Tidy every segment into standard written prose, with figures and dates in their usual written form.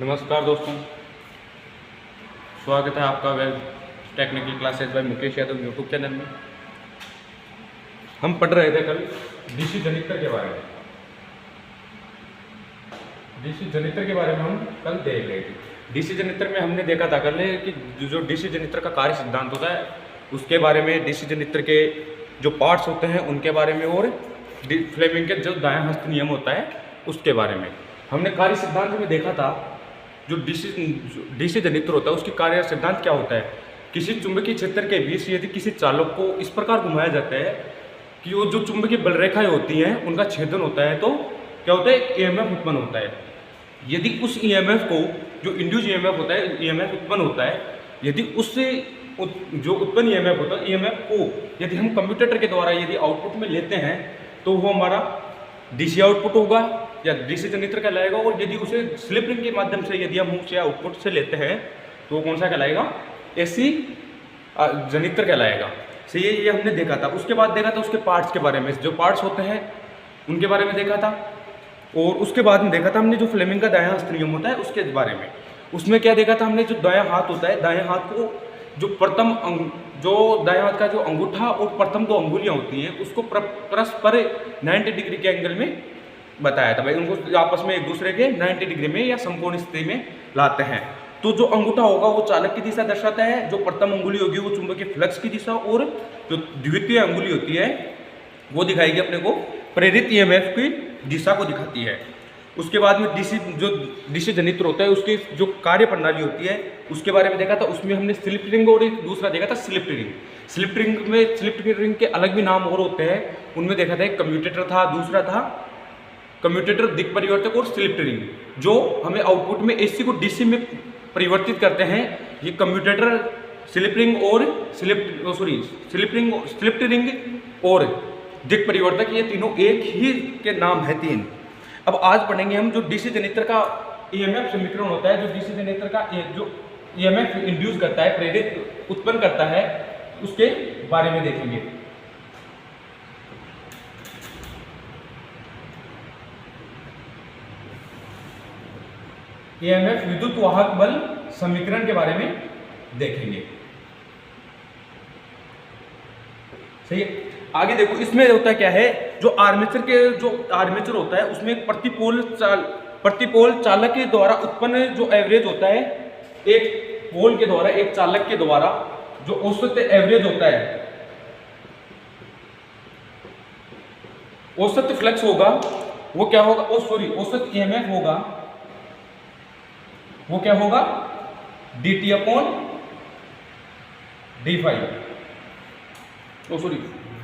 नमस्कार दोस्तों, स्वागत है आपका web technical classes by Mukesh Yadav YouTube channel में। हम पढ़ रहे थे कल डीसी जनित्र के बारे में। डीसी जनित्र के बारे में हम कल देख रहे थे। डीसी जनित्र में हमने देखा था कल कि जो डीसी जनित्र का कार्य सिद्धांत होता है उसके बारे में, डीसी जनित्र के जो पार्ट्स होते हैं उनके बारे में, और फ्लेमिंग के जो दायां हस्त नियम होता है उसके बारे में हमने कार्य सिद्धांत में देखा था। जो डीसी जनित्र होता है उसकी कार्य सिद्धांत क्या होता है। किसी चुंबकीय क्षेत्र के बीच यदि किसी चालक को इस प्रकार घुमाया जाता है कि वो जो चुंबकीय बल रेखाएं होती हैं उनका छेदन होता है, तो क्या होता है, ईएमएफ उत्पन्न होता है। यदि उस ईएमएफ को, जो इंड्यूस ईएमएफ होता है, ईएमएफ उत्पन्न होता है, यदि उससे जो उत्पन्न ईएमएफ होता है, ईएमएफ को यदि हम कंप्यूटर के द्वारा यदि आउटपुट में लेते हैं तो वो हमारा डीसी आउटपुट होगा या डीसी जनित्र कहलाएगा। और यदि उसे स्लिप रिंग के माध्यम से यदि हम उसे आउटपुट से लेते हैं तो वो कौन सा कहलाएगा, एसी जनित्र कहलाएगा। सही है, ये हमने देखा था। उसके बाद देखा था उसके पार्ट्स के बारे में, जो पार्ट्स होते हैं उनके बारे में देखा था। और उसके बाद में देखा था हमने जो फ्लेमिंग का दायां हस्त नियम होता है उसके बारे में। उसमें क्या देखा था हमने, जो दायां हाथ होता है, दायां हाथ को जो जो दायां हाथ का जो अंगूठा और प्रथम दो अंगुलियां होती हैं उसको परस्पर 90 डिग्री के एंगल में बताया था। भाई उनको आपस में एक दूसरे के 90 डिग्री में या समकोण स्थिति में लाते हैं। तो जो अंगूठा होगा वो चालक की दिशा दर्शाता है, जो प्रथम अंगुली होगी वो चुंबकीय फ्लक्स की दिशा, और जो द्वितीय अंगुली होती है वो दिखाएगी अपने को प्रेरित ईएमएफ की दिशा को दिखाती है। उसके बाद में डीसी जनित्र होता है उसकी जो कार्य प्रणाली होती है उसके बारे में देखा था। उसमें हमने स्लिप रिंग और एक दूसरा देखा था स्लिप रिंग। स्लिप रिंग के अलग भी नाम और होते हैं। उनमें देखा था एक कम्यूटेटर था, दूसरा था कम्यूटेटर दिक् परिवर्तक, और स्लिप रिंग जो हमें आउटपुट में एसी को डीसी में परिवर्तित करते हैं। ये कम्यूटेटर, स्लिप रिंग और स्लिप रिंग और दिक् परिवर्तक, ये तीनों एक ही के नाम है, तीन। अब आज पढ़ेंगे हम जो डीसी जनित्र का ईएमएफ समीकरण होता है, जो डीसी जनित्र का जो ईएमएफ इंड्यूस करता है, प्रेरित उत्पन्न करता है, उसके बारे में देखेंगे। ईएमएफ विद्युत वाहक बल समीकरण के बारे में देखेंगे। सही है, आगे देखो। इसमें होता क्या है, जो आर्मेचर होता है उसमें एक प्रतिपोल चालक के द्वारा उत्पन्न जो एवरेज होता है, एक पोल के द्वारा, एक चालक के द्वारा जो औसत एवरेज होता है, औसत फ्लक्स होगा, वो क्या होगा, औसत ईएमएफ होगा, वो क्या होगा, dt upon d5,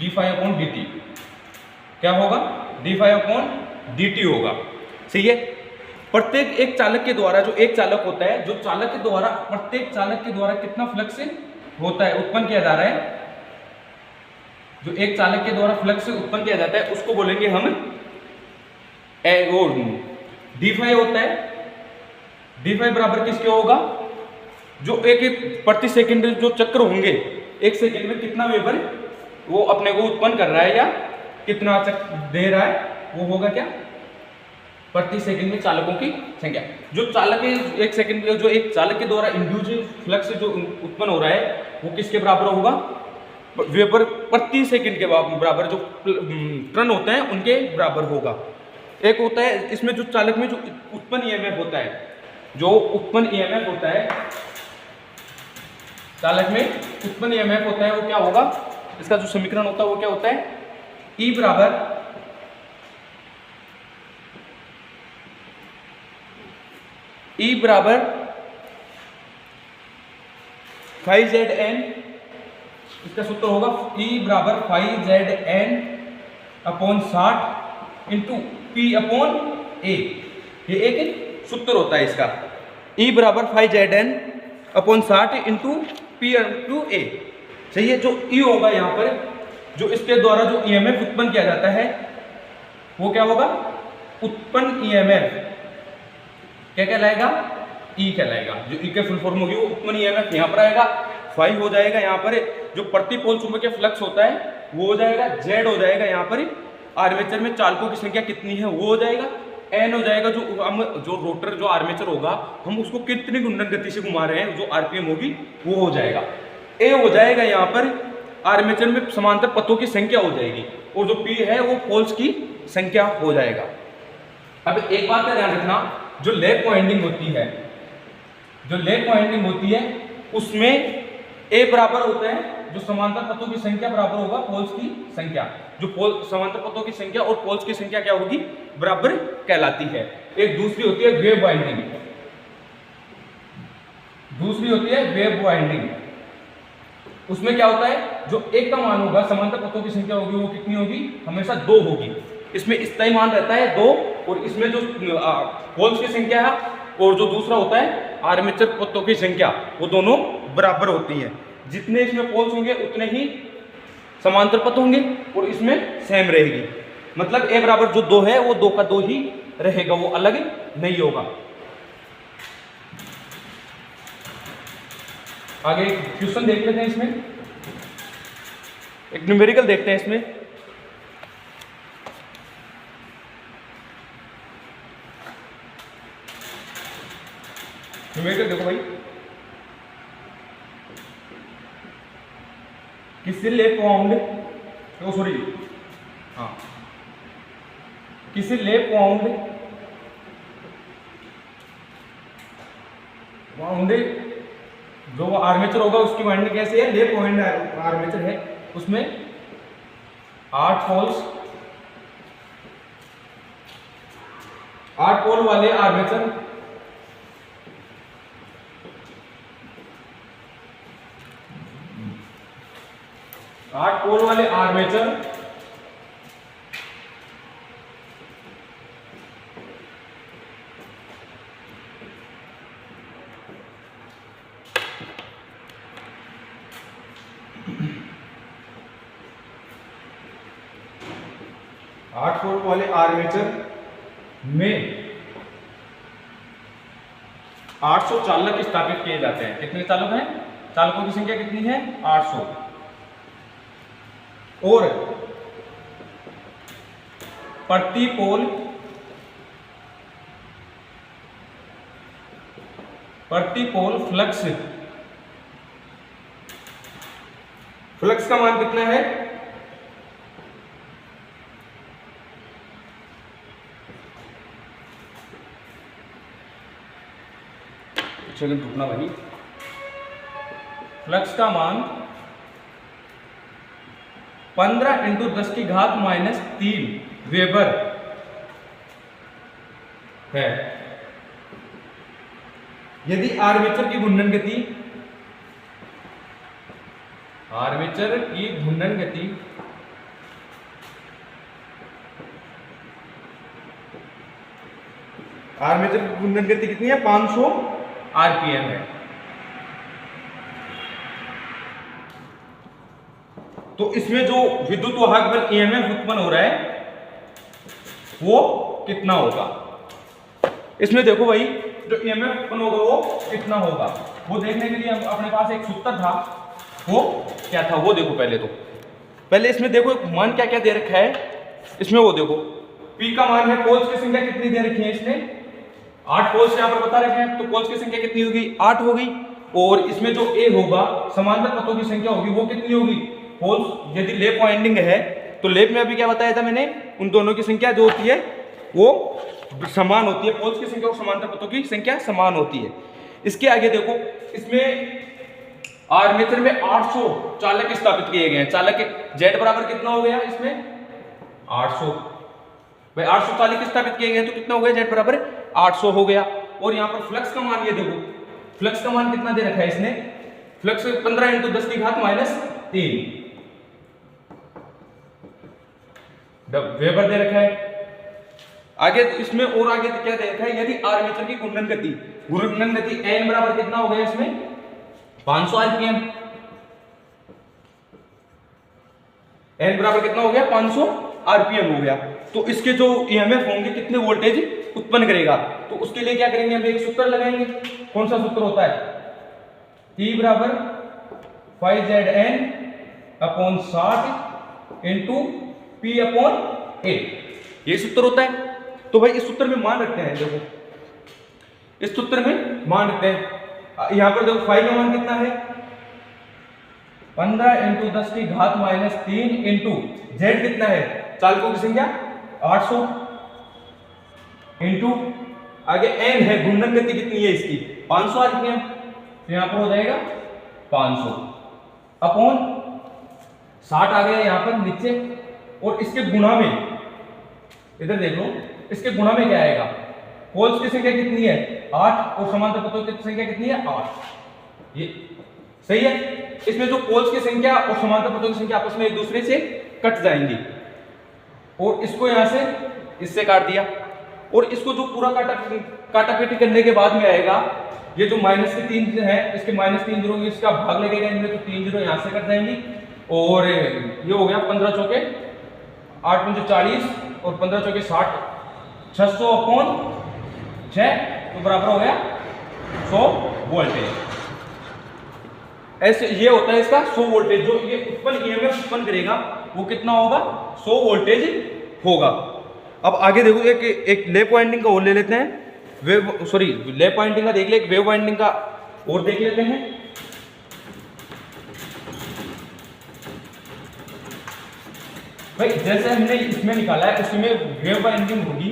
d5 upon dt क्या होगा, d5 अपॉन dt होगा। सही है। प्रत्येक एक चालक के द्वारा, जो एक चालक होता है, जो चालक के द्वारा, प्रत्येक चालक के द्वारा कितना फ्लक्स होता है, उत्पन्न किया जा रहा है, जो एक चालक के द्वारा फ्लक्स उत्पन्न किया जाता है उसको बोलेंगे हम d5 होता है। d5 बराबर किसके होगा, जो एक प्रति सेकंड जो चक्र होंगे, एक सेकंड में कितना वेबर वो अपने को उत्पन्न कर रहा है या कितना चक्र दे रहा है, वो होगा क्या, प्रति सेकंड में चालकों की संख्या। जो चालक एक सेकंड में, जो एक चालक के द्वारा इंड्यूस फ्लक्स जो उत्पन्न हो रहा है वो किसके बराबर होगा, वेबर प्रति सेकंड के बराबर, जो टर्न होते हैं उनके बराबर होगा। एक होता है इसमें जो चालक में जो उत्पन्न ईएमएफ होता है, जो उत्पन्न ईएमएफ होता है, चालक में उत्पन्न ईएमएफ होता है वो क्या होगा, इसका जो समीकरण होता है वो क्या होता है, E बराबर फाइव ZN, इसका सूत्र होगा E बराबर 5ZN upon 60 into P upon A। ये एक सूत्र होता है इसका, E बराबर 5ZN upon 60 into P into A। सही है। जो E होगा यहाँ पर, जो इसके द्वारा जो ईएमएफ उत्पन्न किया जाता है वो क्या होगा, उत्पन्न ईएमएफ क्या कहलाएगा, E कहलाएगा। जो E के फुल फॉर्म होगी वो उत्पन्न ईएमएफ यहाँ पर आएगा, 5 हो जाएगा। यहाँ पर जो प्रति पोल चुंबकीय फ्लक्स होता है वो हो जाएगा, Z हो जाएगा। यहाँ पर आर्मेचर में चालकों की संख्या कितनी है वो हो जाएगा, एन हो जाएगा जो रोटर जो आर्मेचर होगा हम उसको कितनी घूर्णन गति से घुमा रहे हैं, जो आरपीएम होगी वो हो जाएगा। ए हो जाएगा यहाँ पर आर्मेचर में समांतर पथों की संख्या हो जाएगी, और जो पी है वो पोल्स की संख्या हो जाएगा। अब एक बात का ध्यान रखना, जो लैप वाइंडिंग होती है उसमें ए बराबर होता है जो समांतर पथों की संख्या बराबर होगा पोल्स की संख्या। जो समांतर पथों की संख्या और पोल्स की संख्या क्या होगी, बराबर कहलाती है। एक दूसरी होती है वेव वाइंडिंग। उसमें क्या होता है, जो एक का मान होगा समांतर पथों की संख्या होगी वो कितनी होगी, हमेशा 2 होगी। इसमें स्थायी मान रहता है 2, और इसमें जो पोल्स की संख्या है और जो दूसरा होता है आर्मेचर पथों की संख्या, वो दोनों बराबर होती है। जितने इसमें पोल्स होंगे उतने ही समांतर पथ होंगे, और इसमें सेम रहेगी। मतलब ए बराबर जो 2 है वो 2 का 2 ही रहेगा, वो अलग नहीं होगा। आगे क्वेश्चन देख लेते हैं, इसमें एक न्यूमेरिकल देखते हैं। इसमें न्यूमेरिकल देखो भाई, किसी लैप वाउंड जो आर्मेचर होगा उसकी वाइंडिंग कैसे है, लैप वाउंड आर्मेचर है, उसमें 8 पोल वाले आर्मेचर 8 पोल वाले आर्मेचर में 800 चालक स्थापित किए जाते हैं। कितने चालक हैं, चालकों की संख्या कितनी है, 800। और प्रति पोल फ्लक्स का मान कितना है, चलो रुकना भाई। फ्लक्स का मान 15 × 10⁻³ वेबर है। यदि आर्मेचर की घूर्णन गति कितनी है, 500 आरपीएम है। तो इसमें जो विद्युत वाहक बल ईएमएफ उत्पन्न हो रहा है वो कितना होगा। इसमें देखो भाई, जो ईएमएफ उत्पन्न होगा वो कितना होगा, वो देखने के लिए अपने पास एक सूत्र था। वो क्या था वो देखो। पहले इसमें देखो मान क्या क्या दे रखा है। इसमें वो देखो P का मान है, पोल्स की संख्या कितनी दे रखी है, इसने 8 पोल्स यहाँ पर बता रखे हैं। तो पोल्स की संख्या कितनी होगी, 8 होगी। और इसमें जो A होगा, समांतर पथों की संख्या होगी, वो कितनी होगी, पोल्स। यदि लैप वाइंडिंग है तो लैप में अभी क्या बताया था मैंने, उन दोनों की संख्या जो होती है वो समान होती है। पोल्स की संख्या और समांतर पथों की संख्या समान होती है। इसके आगे देखो, इसमें आर्मेचर में 800 चालक स्थापित किए गए हैं। चालक जेड बराबर कितना हो गया, इसमें 800 भाई 800 चालक स्थापित किए गए तो कितना हो गया, जेड बराबर 800 हो गया। और यहाँ पर फ्लक्स का मान ये देखो, फ्लक्स का मान कितना दे रखा है इसने, फ्लक्स 15 × 10⁻³ वेबर दे रखा है। आगे इसमें और आगे क्या दे रखा है, यदि आर्मेचर की घूर्णन गति n बराबर कितना हो गया, इसमें 500 आरपीएम। n बराबर कितना हो गया, 500 आरपीएम हो गया। तो इसके जो ईएमएफ होंगे कितने वोल्टेज उत्पन्न करेगा, तो उसके लिए क्या करेंगे, हम एक सूत्र लगाएंगे। कौन सा सूत्र होता है, T बराबर 5Zn/60 × P/A, ये सूत्र होता है। तो तो भाई इस सूत्र में मान रखते हैं, देखो इस सूत्र में मान रखते हैं। यहाँ पर देखो फाई का मान कितना है 15 × 10 की घात -3 इंटू जेड कितना है चालकों की संख्या 800 इंटू आगे एन है घूर्णन गति कितनी है इसकी 500 आरपीएम, तो यहाँ पर हो जाएगा 500 अपॉन 60 आ गया यहाँ पर नीचे, और इसके गुणा में इधर देख लो, इसके गुणा में क्या आएगा, पोल्स की संख्या कितनी है 8 और समांतर पथों की संख्या कितनी है 8, ये सही है। इसमें जो पोल्स की संख्या और समांतर पथों की संख्या आपस में एक दूसरे से कट जाएंगी, और इसको यहां से इससे काट दिया, और इसको जो पूरा काटाकाटी करने के बाद में आएगा, ये जो -3 है इसके -3 जीरो इसका भाग लगेगा इनमें, तो 3 जीरो यहां से कट जाएंगी, और ये हो गया 15 चौके 8 × 40 और 15 चौके 60, 600 अपॉन 6 तो बराबर हो गया 100 वोल्टेज। ऐसे ये होता है इसका 100 वोल्टेज, जो ये उत्पन्न ईएमएफ उत्पन्न करेगा वो कितना होगा 100 वोल्टेज होगा। अब आगे देखो एक लैप वाइंडिंग का और ले लेते हैं, लैप वाइंडिंग का देख ले, एक वेव वाइंडिंग का और देख लेते हैं। भाई जैसे हमने इसमें निकाला है उसमें वेव वाइंडिंग होगी,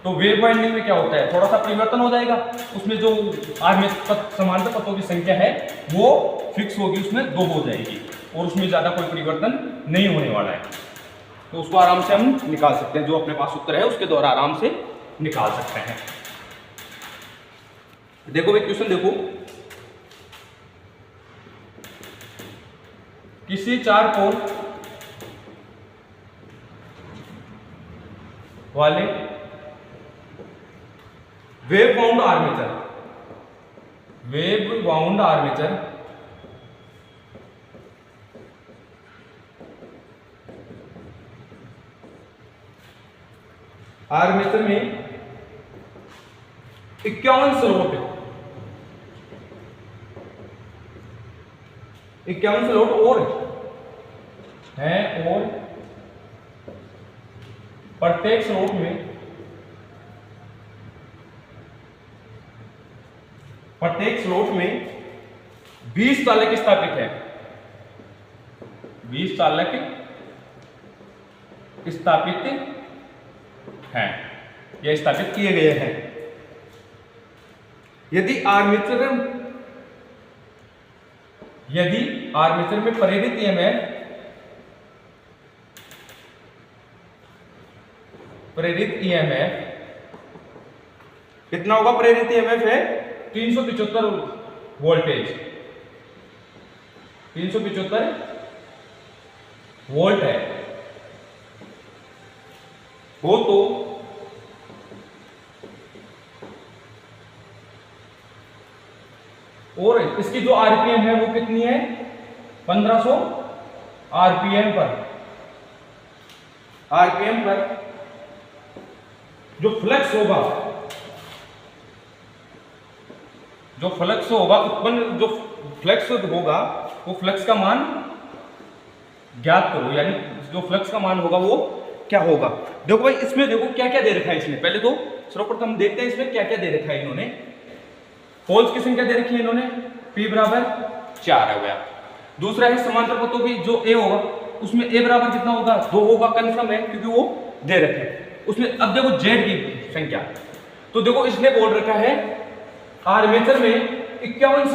तो वेव वाइंडिंग में क्या होता है थोड़ा सा परिवर्तन हो जाएगा, उसमें जो समांतर पथों की संख्या है वो फिक्स होगी, उसमें 2 हो जाएगी, और उसमें ज्यादा कोई परिवर्तन नहीं होने वाला है, तो उसको आराम से हम निकाल सकते हैं, जो अपने पास उत्तर है उसके द्वारा आराम से निकाल सकते हैं। देखो भाई क्वेश्चन देखो, किसी 4 पोल वाले वेव बाउंड आर्मेचर में 51 स्लॉट और है, और प्रत्येक स्लॉट में 20 चालक स्थापित है, 20 चालक स्थापित हैं या स्थापित किए गए हैं। यदि आर्मेचर में प्रेरित ईएमएफ कितना होगा, प्रेरित ईएमएफ है 375 वोल्टेज, 375 वोल्ट है वो, तो और इसकी जो आरपीएम है वो कितनी है 1500 आरपीएम पर जो फ्लक्स उत्पन्न जो फ्लक्स होगा वो फ्लक्स का मान ज्ञात करो, यानी जो फ्लक्स का मान होगा वो क्या होगा। देखो भाई इसमें देखो क्या क्या दे रखा है इसमें, पहले तो सर्वप्रथम देखते हैं इसमें क्या क्या दे रखा है इन्होंने। पोल्स की संख्या दे रखी है इन्होंने, P बराबर 4 हो गया। दूसरा है समांतर पथों की जो A होगा उसमें A बराबर कितना होगा 2 होगा, कंफर्म है क्योंकि वो दे रखे हैं उसमें। अब देखो Z की संख्या, तो देखो इसने बोल रखा है आर्मेचर में 51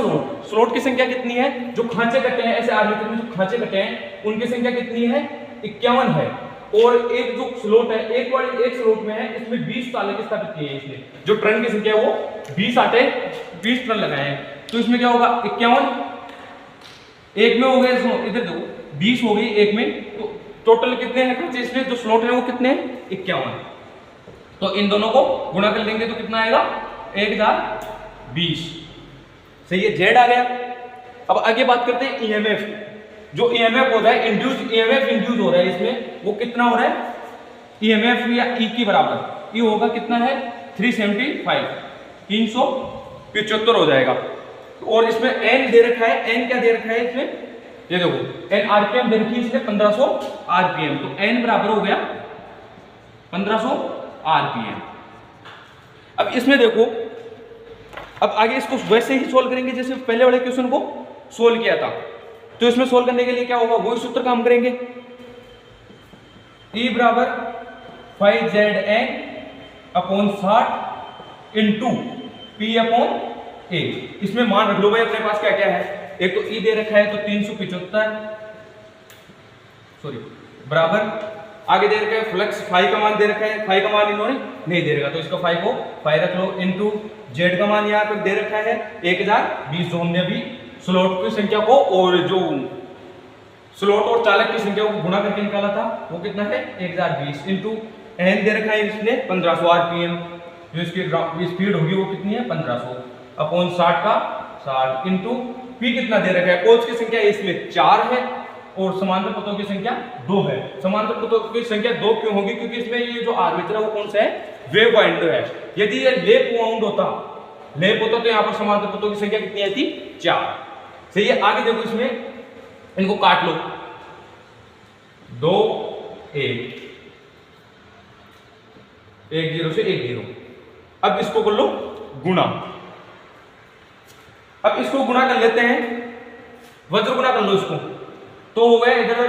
स्लॉट की संख्या कितनी है, जो खांचे कटे हैं ऐसे आर्मेचर में जो खांचे कटे हैं उनकी संख्या कितनी है 51 है, और एक जो स्लॉट है एक स्लॉट में है इसमें 20 चालक स्थापित किए हैं इसने, जो टर्न की संख्या है वो 20 टर्न लगाए हैं, तो इसमें क्या होगा 51 एक में हो गए, इधर देखो 20 हो गई एक में, तो टोटल कितने हैं खांचे इसमें जो स्लॉट है वो कितने हैं 51, तो इन दोनों को गुणा कर लेंगे तो कितना आएगा 1020, सही है जेड आ गया। अब आगे बात करते हैं ईएमएफ, जो ईएमएफ हो रहा है ईएमएफ इंड्यूस हो रहा है इसमें, वो कितना हो रहा है ईएमएफ या ई की बराबर, ई होगा कितना है 375 हो जाएगा, और इसमें एन दे रखा है, एन क्या दे रखा है इसमें, ये देखो एन आरपीएम दे रखी है इसमें 1500 आरपीएम, तो एन बराबर हो गया 1500 आरपीएम, अब इसमें देखो, अब आगे इसको वैसे ही सोल्व करेंगे जैसे पहले वाले क्वेश्चन को सोल्व किया था। तो इसमें सोल्व करने के लिए क्या होगा, वही सूत्र काम करेंगे। E बराबर 5Zn upon 60 into P upon A। इसमें मान रख लो भाई अपने पास क्या क्या है। एक तो E दे रखा है तो 375 बराबर, आगे दे रखा है फ्लक्स फाई का मान दे रखा है, फाई का मान इन्होंने नहीं दे रखा तो इसका फाई को फाई रख लो, इंटू जेड का मान यहाँ पर दे रखा है 1020, जो हमने अभी स्लॉट की संख्या को और जो स्लॉट और चालक की संख्या को गुणा करके निकाला था वो कितना है 1020, इंटू एन दे रखा है इसने 1500 आरपीएम, जो इसकी स्पीड होगी वो कितनी है 1500 अपॉन 60 का 60, इंटू पी कितना दे रखा है, पोल्स की संख्या इसमें 4 है और समांतर पथों की संख्या 2 है। समांतर पथों की संख्या 2 क्यों होगी, क्योंकि इसमें ये जो आर्मेचर है वो कौन सा है, वेव वाइंड है। यदि ये लेप वाउंड होता तो यहाँ पर समांतर पथों की संख्या कितनी आती 4। सही है, आगे देखो इसमें इनको काट लो, 2 1 1 0 से 1 0। अब इसको कर लो गुणा, अब इसको गुणा कर लेते हैं, वज्र गुणा कर लो इसको, तो हो गया इधर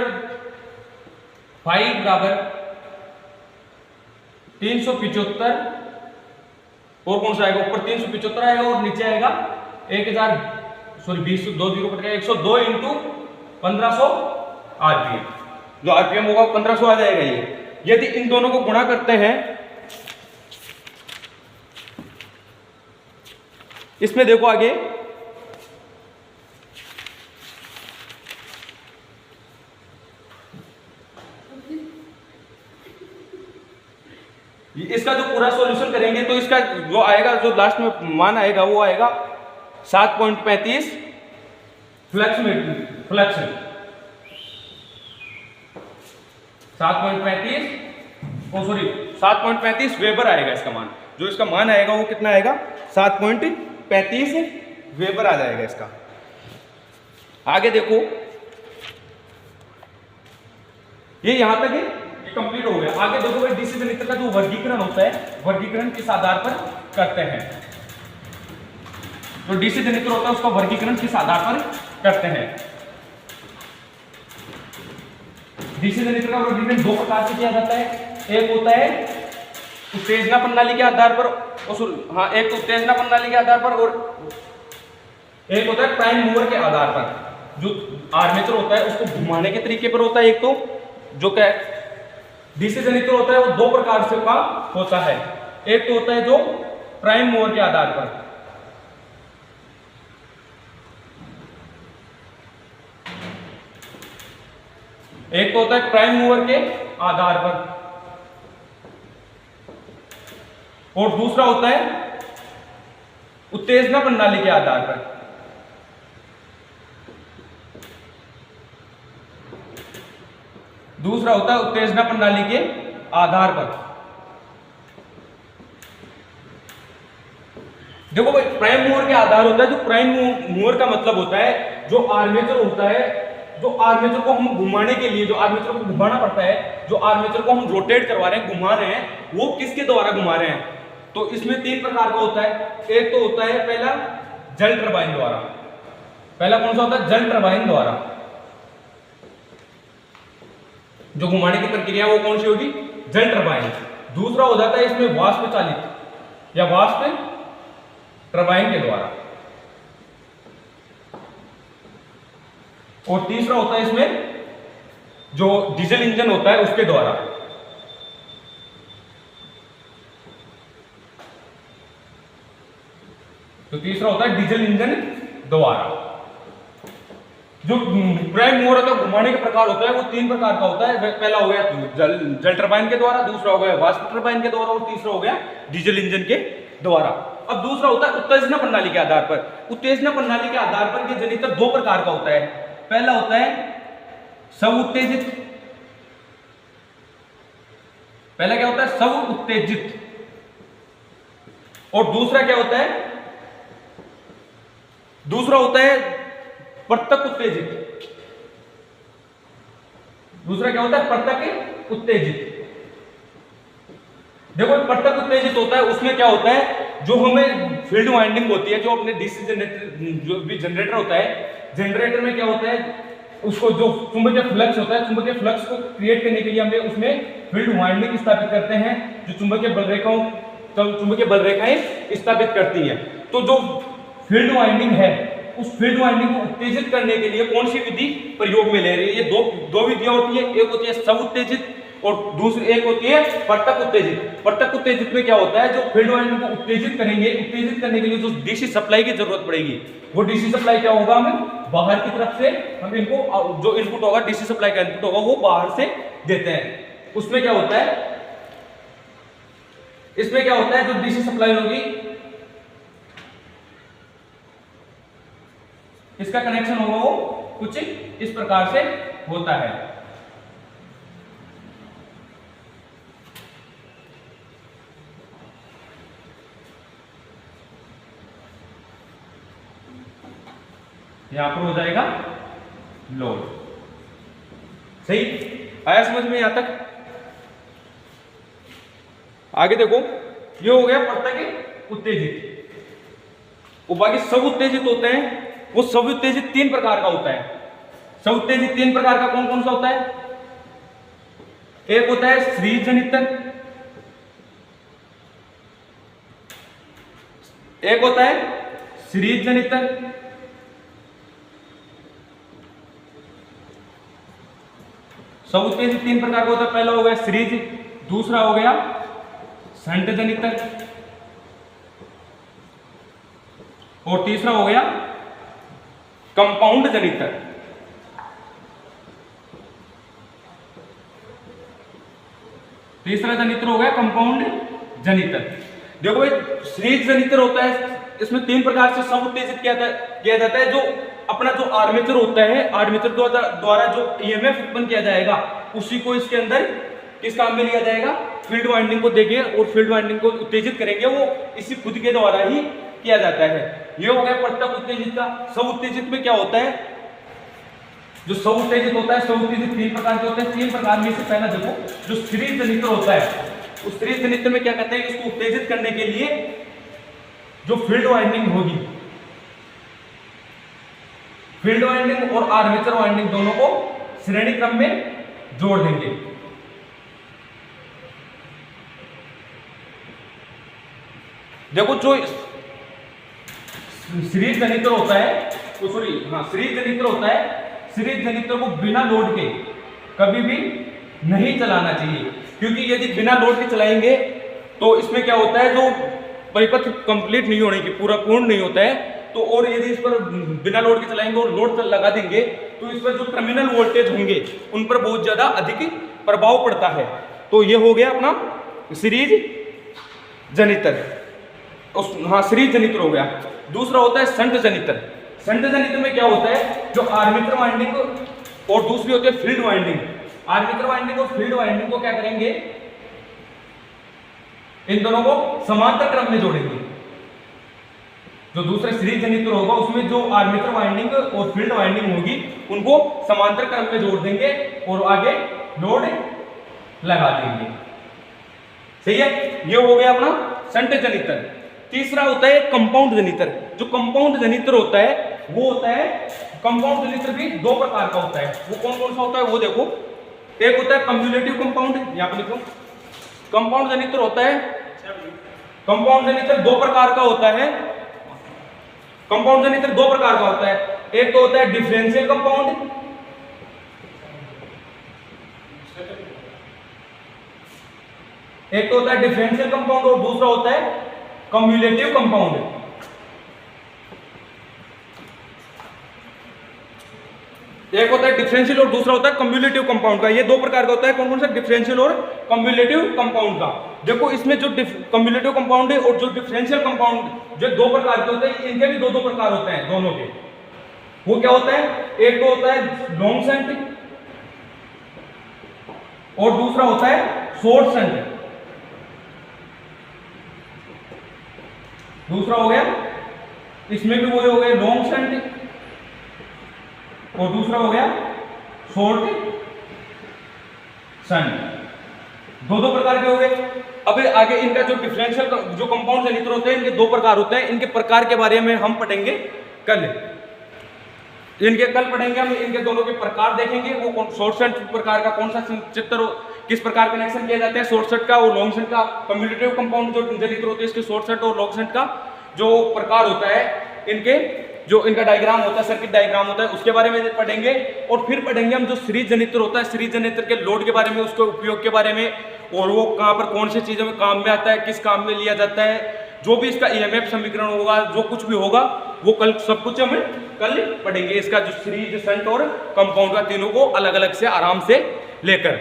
5 बराबर 375 और कौन सा आएगा, ऊपर 375 आएगा और नीचे आएगा 20 2 0 कट गया 102 इंटू 1500 आरपीएम, जो आरपीएम होगा 1500 आ जाएगा ये। यदि इन दोनों को गुणा करते हैं, इसमें देखो आगे इसका जो पूरा सॉल्यूशन करेंगे तो इसका जो आएगा, जो लास्ट में मान आएगा वो आएगा 7.35 फ्लक्स 7.35 वेबर आएगा इसका मान। जो इसका मान आएगा वो कितना आएगा 7.35 वेबर आ जाएगा इसका। आगे देखो ये यहां तक है, ये कंप्लीट हो गया। आगे देखो भाई डीसी जनित्र का जो वर्गीकरण होता है, वर्गीकरण किस आधार पर करते हैं, जो डीसी जनित्र होता है उसका वर्गीकरण किस आधार पर करते हैं। डीसी जनित्र का वर्गीकरण 2 प्रकार से किया जाता है, एक होता है उत्तेजना प्रणाली के आधार पर, एक तो उत्तेजना प्रणाली के आधार पर और एक होता है प्राइम मूवर के आधार पर। जो आर्मेचर होता है उसको घुमाने के तरीके पर होता है, एक तो जो क्या डीसी जनित्र होता है वो 2 प्रकार से का होता है, एक तो होता है जो प्राइम मूवर के आधार पर, एक तो होता है प्राइम मूवर के आधार पर और दूसरा होता है उत्तेजना प्रणाली के आधार पर। दूसरा होता है उत्तेजना प्रणाली के आधार पर। देखो भाई प्राइम मूवर के आधार होता है, जो प्राइम मूवर का मतलब होता है जो आर्मेचर होता है, जो आर्मेचर को हम घुमाने के लिए, जो आर्मेचर को घुमाना पड़ता है, जो आर्मेचर को हम रोटेट करवा रहे हैं, घुमा रहे हैं, वो किसके द्वारा घुमा रहे हैं। तो इसमें 3 प्रकार का होता है, एक तो होता है पहला जल टरबाइन द्वारा, पहला कौन सा होता है जल टरबाइन द्वारा, जो घुमाने की प्रक्रिया वो कौन सी होगी जल टरबाइन। दूसरा हो जाता है इसमें वाष्प चालित या वाष्प टरबाइन के द्वारा, और तीसरा होता है इसमें जो डीजल इंजन होता है उसके द्वारा। तो तीसरा होता है डीजल इंजन द्वारा। जो प्राइम मूवर का घुमाने का प्रकार होता है वो 3 प्रकार का होता है, पहला हो गया जल टरबाइन के द्वारा, दूसरा हो गया वाष्प टरबाइन के द्वारा और तीसरा हो गया डीजल इंजन के द्वारा। अब दूसरा होता है उत्तेजना प्रणाली के आधार पर। उत्तेजना प्रणाली के आधार पर ये जनित्र 2 प्रकार का होता है, पहला होता है सब उत्तेजित, पहला क्या होता है सब उत्तेजित, और दूसरा क्या होता है, दूसरा होता है प्रत्यक उत्तेजित। दूसरा क्या होता है प्रत्यक उत्तेजित। देखो प्रत्यक उत्तेजित होता है उसमें क्या होता है जो हमें फील्ड वाइंडिंग होती है, जो अपने डीसी जनरेटर, जो भी जनरेटर होता है, जनरेटर में क्या होता है, उसको जो चुंबकीय फ्लक्स होता है, चुंबकीय फ्लक्स को क्रिएट करने के लिए हमें उसमें फील्ड वाइंडिंग स्थापित करते हैं, जो चुंबकीय बल रेखाएं स्थापित करती है। तो जो फील्ड वाइंडिंग है, उस फील्ड वाइंडिंग को उत्तेजित करने के लिए कौन सी विधि प्रयोग में ले रही है? ये दो विधियां होती है, एक होती है सब उत्तेजित और दूसरी एक होती है प्रत्यक्ष उत्तेजित। प्रत्यक्ष उत्तेजित में क्या होता है, जो फील्ड वाइंडिंग को उत्तेजित करेंगे, उत्तेजित करने के लिए जो डीसी सप्लाई की जरूरत पड़ेगी, वो डीसी सप्लाई क्या होगा, हमें बाहर की तरफ से हम इनको, जो इनपुट होगा, डीसी सप्लाई का इनपुट होगा, वो बाहर से देते हैं। उसमें क्या होता है, इसमें क्या होता है, जो डीसी सप्लाई होगी, इसका कनेक्शन होगा वो कुछ इस प्रकार से होता है। यहां पर हो जाएगा लोड। सही आया समझ में यहां तक? आगे देखो, ये हो गया प्रत्यक्ष उत्तेजित। और बाकी सब उत्तेजित होते हैं, वो सब उत्तेजित 3 प्रकार का होता है। सब उत्तेजित 3 प्रकार का कौन कौन सा होता है? एक होता है सीरीज जनित्र, एक होता है सीरीज जनित्र, सब उत्तेजित 3 प्रकार का होता है। पहला हो गया सीरीज, दूसरा हो गया शंट जनित्र, और तीसरा हो गया कंपाउंड जनित्र। तीसरा जनित्र हो गया कंपाउंड जनित्र। देखो सीरीज जनित्र होता है, इसमें 3 प्रकार से सब उत्तेजित किया जाता है। जो अपना जो आर्मेचर होता है, आर्मेचर द्वारा जो ईएमएफ उत्पन्न किया जाएगा, उसी को इसके अंदर किस काम में लिया जाएगा, फील्ड वाइंडिंग को देंगे और फील्ड वाइंडिंग को उत्तेजित करेंगे, वो इसी खुद के द्वारा ही किया जाता है। ये हो गया प्रत्यक्ष उत्तेजित का। सब उत्तेजित में क्या होता है, जो सब उत्तेजित होता है, सब उत्तेजित 3 प्रकार के होते हैं। 3 प्रकार में से पहला देखो, जो सीरीज जनित्र होता है, उस सीरीज जनित्र में क्या कहते हैं, इसको उत्तेजित करने के लिए जो फील्ड वाइंडिंग होगी, फील्ड वाइंडिंग और आर्मेचर वाइंडिंग दोनों को श्रेणी क्रम में जोड़ देंगे। देखो जो सीरीज जनित्र होता है, सीरीज जनित्र होता है, सीरीज जनित्र को बिना लोड के कभी भी नहीं चलाना चाहिए, क्योंकि यदि बिना लोड के चलाएंगे तो इसमें क्या होता है, जो परिपथ कंप्लीट नहीं होने की, पूरा पूर्ण नहीं होता है, तो और यदि इस पर बिना लोड के चलाएंगे और लोड लगा देंगे तो इस पर जो टर्मिनल वोल्टेज होंगे उन पर बहुत ज्यादा अधिक प्रभाव पड़ता है। तो ये हो गया अपना सीरीज जनित्र। सीरीज जनित्र हो गया। दूसरा होता है शंट जनित्र। शंट जनित्र में क्या होता है, जो आर्मेचर वाइंडिंग और दूसरी होती है फील्ड वाइंडिंग। आर्मेचर वाइंडिंग और फील्ड वाइंडिंग को क्या करेंगे, इन दोनों को समांतर क्रम में जोड़ेंगे। जो दूसरा सीरीज जनित्र होगा उसमें जो आर्मेचर वाइंडिंग और फील्ड वाइंडिंग होगी उनको समांतर क्रम में जोड़ देंगे और आगे लोड लगा देंगे। सही है, ये हो गया अपना शंट जनित्र। तीसरा होता है कंपाउंड जनित्र। जो कंपाउंड जनित्र होता है वो होता है, कंपाउंड जनित्र भी 2 प्रकार का होता है। वो कौन कौन सा होता है वो देखो, एक होता है कम्युलेटिव कंपाउंड, यहां पर लिखो कंपाउंड जनित्र होता है। कंपाउंड जनित्र 2 प्रकार का होता है। कंपाउंड जनित्र 2 प्रकार का होता है, एक तो होता है डिफरेंशियल कंपाउंड, एक तो होता है डिफरेंशियल कंपाउंड और दूसरा होता है कम्युलेटिव कंपाउंड। एक होता है डिफरेंशियल और दूसरा होता है कम्युलेटिव कंपाउंड का। ये 2 प्रकार का होता है। कौन कौन सा, डिफरेंशियल और कम्युलेटिव कंपाउंड का। देखो इसमें जो कम्युलेटिव कंपाउंड है और जो डिफरेंशियल कंपाउंड, जो 2 प्रकार के होते हैं, इनके भी 2 प्रकार होते हैं दोनों के। वो क्या होता है, एक तो होता है लॉन्ग शंट और दूसरा होता है शॉर्ट शंट। दूसरा हो गया, इसमें भी वही हो गया लॉन्ग शंट और दूसरा हो गया शॉर्ट शंट। दो प्रकार के हो गए। अब आगे इनका जो डिफरेंशियल जो कंपाउंड जनित्र होते हैं, इनके दो प्रकार होते हैं। इनके प्रकार के बारे में हम पढ़ेंगे कल। कल पढ़ेंगे हम, इनके दोनों के प्रकार देखेंगे। वो शॉर्ट सर्ट प्रकार का कौन सा चित्र, किस प्रकार कनेक्शन किया जाता है शॉर्ट सर्ट का और लॉन्ग सर्ट का। कम्युलेटिव कंपाउंड जो जनित्र होते हैं इसके शॉर्ट सर्ट और लॉन्ग सर्ट का जो प्रकार होता है, इनके जो इनका डायग्राम होता है, सर्किट डायग्राम होता है, उसके बारे में पढ़ेंगे। और फिर पढ़ेंगे हम जो सीरीज जनित्र होता है, सीरीज जनित्र के लोड के बारे में, उसके उपयोग के बारे में, और वो कहाँ पर कौन सी चीज़ों में काम में आता है, किस काम में लिया जाता है, जो भी इसका ईएमएफ समीकरण होगा, जो कुछ भी होगा वो कल सब कुछ हम कल पढ़ेंगे। इसका जो सीरीज, शंट और कंपाउंड का तीनों को अलग अलग से आराम से लेकर।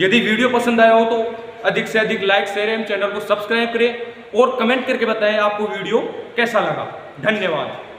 यदि वीडियो पसंद आया हो तो अधिक से अधिक लाइक, शेयर एवं चैनल को सब्सक्राइब करें और कमेंट करके बताएं आपको वीडियो कैसा लगा। धन्यवाद।